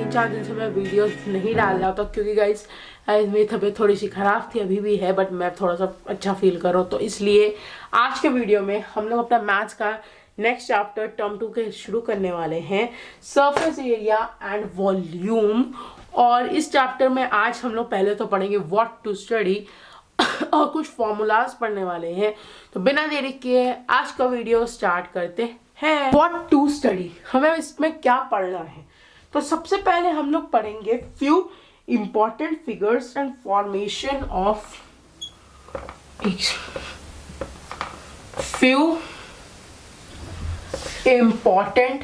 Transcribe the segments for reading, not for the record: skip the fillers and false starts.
3-4 दिन से मैं वीडियोस नहीं डाल रहा था क्योंकि गाइस मेरी तबीयत थोड़ी सी ख़राब थी, अभी भी है, बट मैं थोड़ा सा अच्छा फील कर रहा हूँ। तो इसलिए आज के वीडियो में हम लोग अपना मैथ्स का नेक्स्ट चैप्टर टर्म 2 के शुरू करने वाले हैं, सरफेस एरिया एंड वॉल्यूम। और इस चैप्टर में आज हम लोग पहले तो पढ़ेंगे व्हाट टू स्टडी और कुछ फॉर्मूलाज पढ़ने वाले हैं। तो बिना देरी किए आज का वीडियो स्टार्ट करते हैं। व्हाट टू स्टडी, हमें इसमें क्या पढ़ना है? तो सबसे पहले हम लोग पढ़ेंगे few important figures and formation of few important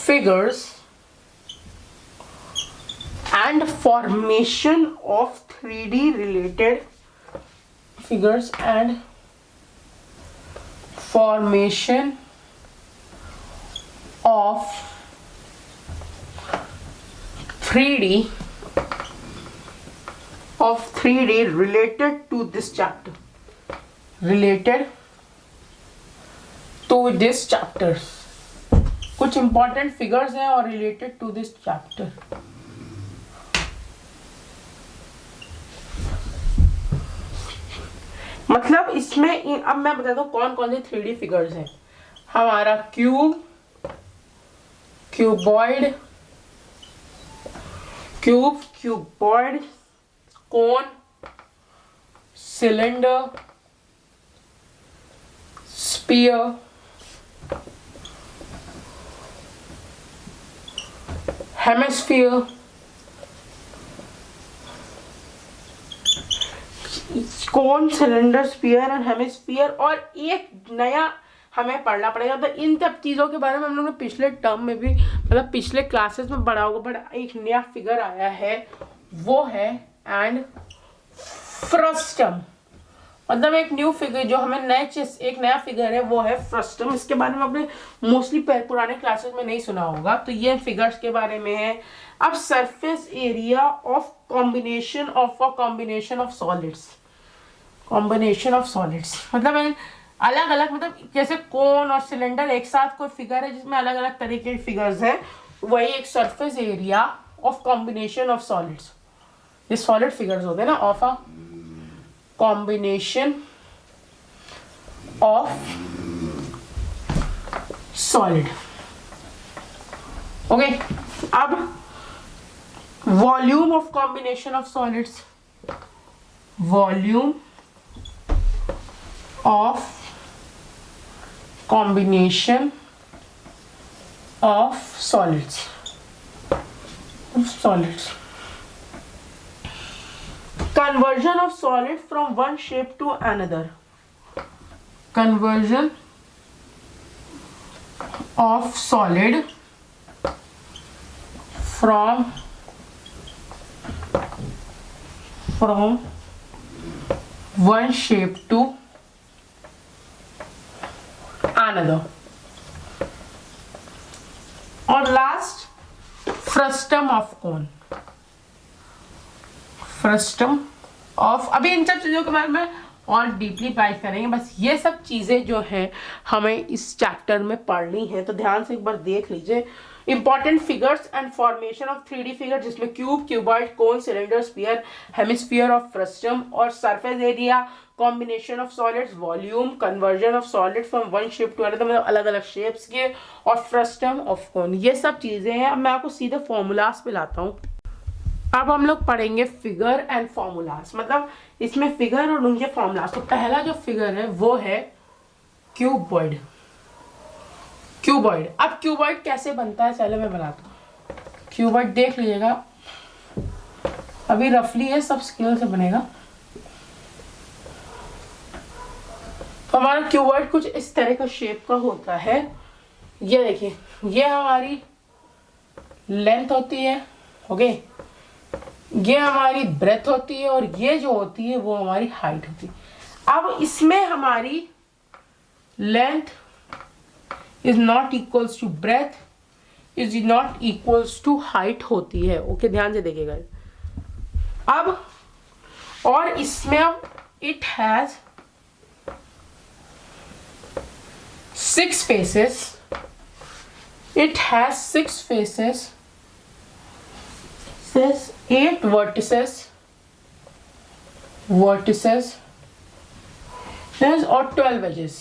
figures and formation of 3D related figures and formation of 3D related to this chapter. कुछ इंपॉर्टेंट फिगर्स हैं और रिलेटेड टू दिस चैप्टर। मतलब इसमें अब मैं बताता हूँ कौन कौन से 3D फिगर्स हैं। हमारा cube, cuboid, cone, cylinder, sphere, hemisphere, cone, cylinder, sphere and hemisphere. और एक नया हमें पढ़ना पड़ेगा। तो इन सब चीज़ों के बारे में हम लोग ने पिछले टर्म में भी मतलब पिछले क्लासेस में पढ़ा होगा, बट एक नया फिगर आया है, वो है एंड फ्रस्टम। मतलब एक न्यू फिगर जो हमें एक नया फिगर है वो है फ्रस्टम। इसके बारे में आपने मोस्टली पुराने क्लासेस में नहीं सुना होगा। तो ये फिगर्स के बारे में है। अब surface area of combination of solids मतलब अलग अलग, मतलब जैसे कोन और सिलेंडर एक साथ कोई फिगर है जिसमें अलग अलग तरीके के फिगर्स है, वही एक surface area of combination of solids. ये सॉलिड फिगर्स होते हैं ना, of a combination of solid. Okay, अब volume of combination of solids, volume of combination of solids. Conversion of solid from one shape to another. Conversion of solid from one shape to another. और last, frustum of cone. Frustum of, अभी इन सब चीज़ों के बारे में और deeply prize करेंगे। बस ये सब चीज़ें जो हैं हमें इस चैप्टर में पढ़नी है, तो ध्यान से एक बार देख लीजिए। Important figures and formation of 3D figure, जिसमें cube, cuboid, cone, cylinder, sphere, hemisphere of frustum, और surface area, combination of solids, volume, conversion of solid from one shape to another, मतलब अलग अलग शेप्स के, और फ्रस्टम ऑफ कोन। ये सब चीज़ें हैं। अब मैं आपको सीधे फॉर्मूलाज पे लाता हूँ। अब हम लोग पढ़ेंगे फिगर एंड फॉर्मूलाज, मतलब इसमें फिगर और उनके फॉर्मूलाज। तो पहला जो फिगर है वो है क्यूबॉइड। अब क्यूबॉइड कैसे बनता है चलो मैं बनाता हूँ। क्यूबॉइड देख लीजिएगा, अभी रफली है, सब स्केल से बनेगा। तो हमारा क्यूबॉइड कुछ इस तरह का शेप का होता है। ये देखिए, ये हमारी लेंथ होती है, ओके, ये हमारी ब्रेथ होती है, और ये जो होती है वो हमारी हाइट होती है। अब इसमें हमारी length is not equals to breadth, is not equals to height होती है। ओके, ध्यान से देखिएगा। अब और इसमें अब it has 6 faces It has 6 faces, says 8 vertices, there's और 12 edges.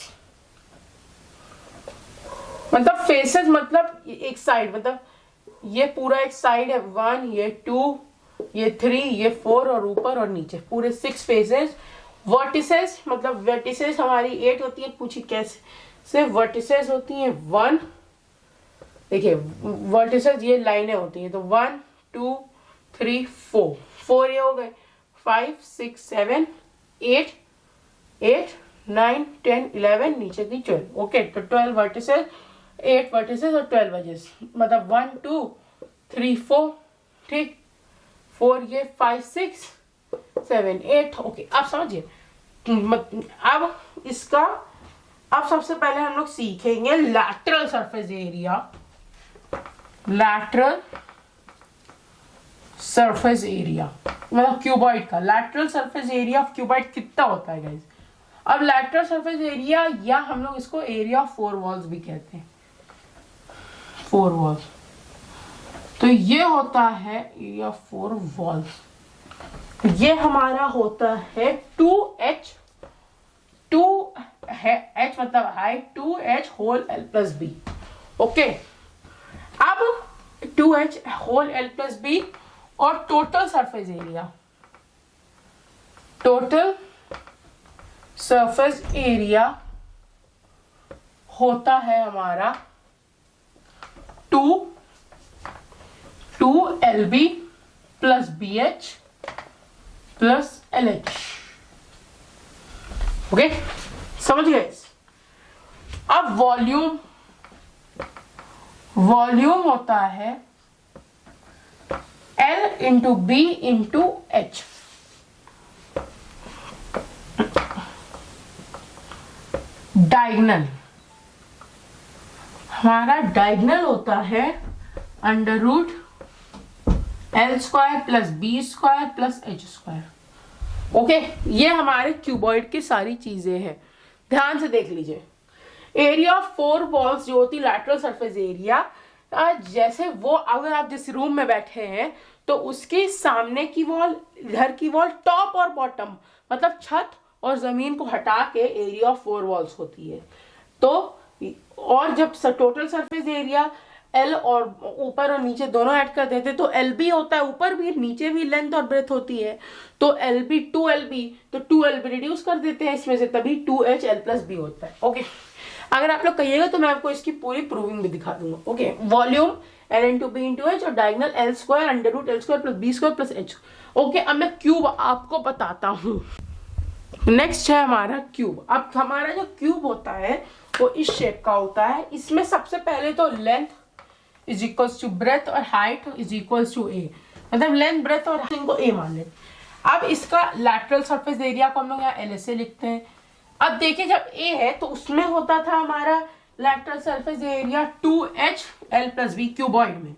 मतलब फेसेस मतलब एक साइड, मतलब ये पूरा एक साइड है, 1, ये 2, ये 3, ये 4 और ऊपर और नीचे पूरे 6 फेसेस. वर्टिसेस मतलब वर्टिसेस हमारी 8 होती है. पूछी कैसे से वर्टिसेस होती हैं 1. देखिए वर्टिसेस ये लाइनें होती हैं, तो 1 2 3 4 ये हो गए. 5 6 7 8 9 10 11 नीचे की 12. ओके, तो 12 वर्टिसेस, 8 वर्टिसेस और 12 एजेस, मतलब 1 2 3 4. ठीक, 4 ये 5 6 7 8. ओके, आप समझिए. अब इसका अब सबसे पहले हम लोग सीखेंगे lateral surface area. Lateral surface area मतलब क्यूबॉइड का lateral surface area of cuboid कितना होता है गाइस. अब लैटरल सरफेस एरिया, या हम लोग इसको एरिया ऑफ 4 वॉल्स भी कहते हैं. 4 वॉल्स, तो ये होता है एरिया ऑफ 4 वॉल्स. ये हमारा होता है 2h. 2 है h मतलब height, 2h whole l plus b. Okay, अब 2h whole l plus b और total surface area. Total surface area होता है हमारा 2lb plus bh plus lh. Okay, समझ गए. अब वॉल्यूम होता है L into b into h. Diagonal, हमारा डायगनल होता है under root L square plus b square plus h square. Okay, ये हमारे क्यूबॉइड की सारी चीजें हैं. ध्यान से देख लीजिए. एरिया ऑफ 4 वॉल्स जो होती लैटरल सरफेस एरिया, जैसे वो अगर आप जिस रूम में बैठे हैं तो उसके सामने की वॉल, इधर की वॉल, टॉप और बॉटम मतलब छत और जमीन को हटा के एरिया ऑफ 4 वॉल्स होती है. तो और जब टोटल सरफेस एरिया एल और ऊपर और नीचे दोनों ऐड कर देते तो एल बी होता है, ऊपर भी नीचे भी लेंथ और ब्रेथ होती है. तो एल बी 2lb, तो 2lb रिड्यूस कर देते हैं इसमें से, तभी 2h l प्लस बी होता है. ओके, अगर आप लोग कहिएगा तो मैं आपको इसकी पूरी प्रूविंग भी दिखा दूंगा. Okay, volume L into b into h और diagonal L square under root L square plus b square plus h. Okay, अब मैं क्यूब आपको बताता हूँ. नेक्स्ट है हमारा क्यूब. अब हमारा जो क्यूब होता है वो इस शेप का होता है. इसमें सबसे पहले तो length is equals to breadth और height is equals to a, मतलब लेंथ ब्रेथ और हाइट को ए मान ले. अब इसका लैटरल सरफेस एरिया को हम लोग यहाँ LSA लिखते हैं. अब देखिए जब ए है तो उसमें होता था हमारा lateral surface area 2h l plus b. Cuboid में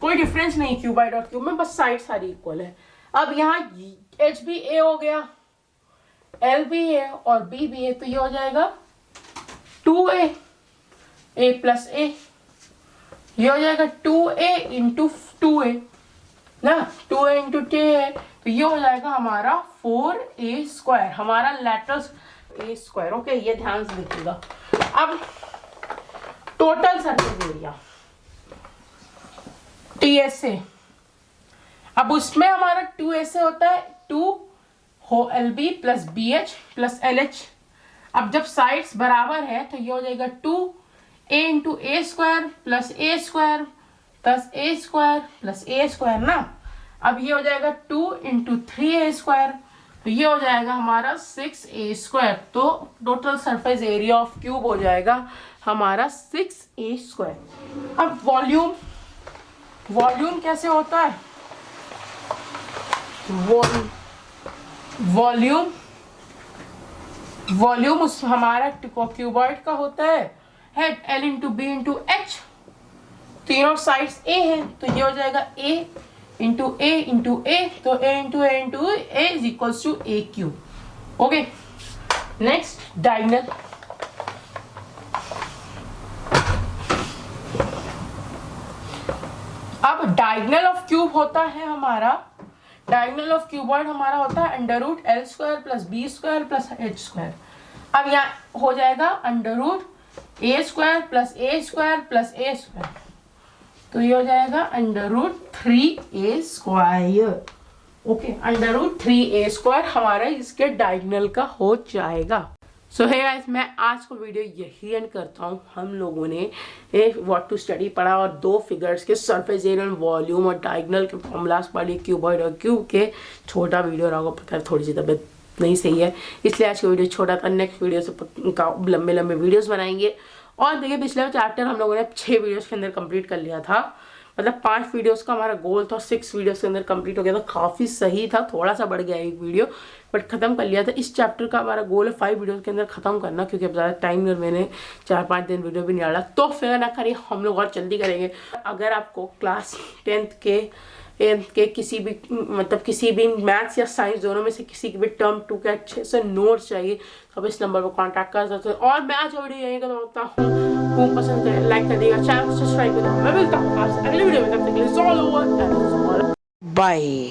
कोई डिफरेंस नहीं, क्यूबॉइड और क्यूब में बस साइड सारी इक्वल है. अब यहाँ h भी a हो गया, l भी है और b भी है, तो ये हो जाएगा 2a प्लस a. ये हो जाएगा 2a इंटू 2a ना, 2a इंटू 2a, तो ये हो जाएगा हमारा 4a स्क्वायर, हमारा लैटरल a स्क्वायर. ओके, ये ध्यान से देखिएगा. अब टोटल सरफेस एरिया TSA, अब उसमें हमारा 2SA होता है 2 हो LB plus BH plus LH. अब जब साइड्स बराबर है तो ये हो जाएगा 2a into A square plus a square plus a square plus a square ना. अब ये हो जाएगा 2 इंटू 3a स्क्वायर, तो ये हो जाएगा हमारा 6a स्क्वायर. तो total surface area of cube हो जाएगा हमारा 6a स्क्वायर. अब वॉल्यूम कैसे होता है? वॉल्यूम उस हमारा क्यूबॉइड का होता है L into b into h. तीनों साइड्स a है तो ये हो जाएगा a into a into a, तो a into a into a is equals to a cube. Okay, next diagonal. अब डायगोनल ऑफ क्यूब होता है हमारा, डायगोनल ऑफ क्यूबॉइड हमारा होता है under root l square plus b square plus h square. अब यहाँ हो जाएगा under root a square plus a square plus a square, तो ये हो जाएगा under root 3a square. Okay, under root 3a square हमारा इसके डायगोनल का हो जाएगा। सो है गाइस, मैं आज को वीडियो यही एंड करता हूँ। हम लोगों ने व्हाट टू स्टडी पढ़ा और दो फिगर्स के सरफेस एरिया एंड वॉल्यूम और डायगोनल के फॉर्मूलाज पढ़ी, क्यूबॉइड और क्यूब के। छोटा वीडियो रहा, पता है थोड़ी सी तबीयत नहीं सही है, इसलिए आज का वीडियो छोटा था। नेक्स्ट वीडियो से लंबे लंबे वीडियोस बनाएंगे। और देखिए पिछले चैप्टर हम लोगों ने 6 वीडियोस के अंदर कंप्लीट कर लिया था, मतलब 5 वीडियोस का हमारा गोल था, 6 वीडियोस के अंदर कंप्लीट हो गया था। काफ़ी सही था, थोड़ा सा बढ़ गया एक वीडियो, बट खत्म कर लिया था। इस चैप्टर का हमारा गोल है 5 वीडियोस के अंदर खत्म करना, क्योंकि अब ज़्यादा टाइम और मैंने 4-5 दिन वीडियो भी नहीं डाला, तो फिर ना करिए, हम लोग और जल्दी करेंगे। अगर आपको क्लास 10th के किसी भी मतलब किसी भी मैथ्स या साइंस दोनों में से किसी भी टर्म 2 के अच्छे से नोट्स चाहिए तो आप इस नंबर पर कांटेक्ट कर सकते हैं। और मैं आज वीडियो यही करता हूँ, पसंद करें, लाइक कर दिएगा, चैनल को सब्सक्राइब कर। मैं मिलता हूँ आपसे अगले वीडियो में, तब तक के लिए बाय।